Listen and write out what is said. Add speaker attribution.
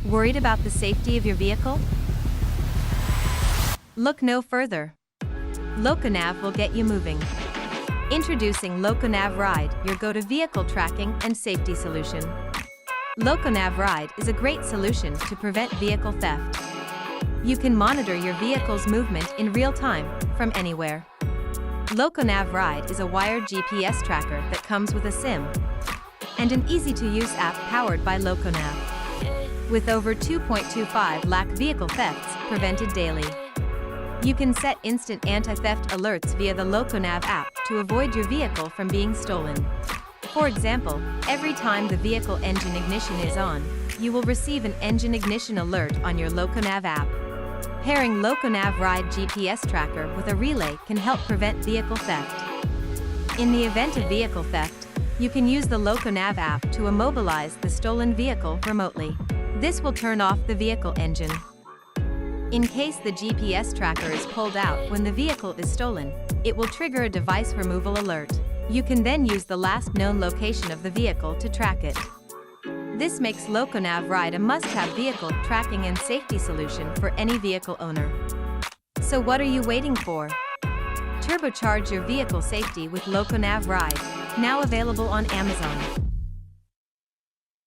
Speaker 1: Worried about the safety of your vehicle? Look no further. LocoNav will get you moving. Introducing LocoNav Ride, your go-to vehicle tracking and safety solution. LocoNav Ride is a great solution to prevent vehicle theft. You can monitor your vehicle's movement in real time, from anywhere. LocoNav Ride is a wired GPS tracker that comes with a SIM and an easy-to-use app powered by LocoNav. With over 2.25 lakh vehicle thefts prevented daily. You can set instant anti-theft alerts via the LocoNav app to avoid your vehicle from being stolen. For example, every time the vehicle engine ignition is on, you will receive an engine ignition alert on your LocoNav app. Pairing LocoNav Ride GPS tracker with a relay can help prevent vehicle theft. In the event of vehicle theft, you can use the LocoNav app to immobilize the stolen vehicle remotely. This will turn off the vehicle engine. In case the GPS tracker is pulled out when the vehicle is stolen, it will trigger a device removal alert. You can then use the last known location of the vehicle to track it. This makes LocoNav Ride a must-have vehicle tracking and safety solution for any vehicle owner. So what are you waiting for? Turbocharge your vehicle safety with LocoNav Ride, now available on Amazon.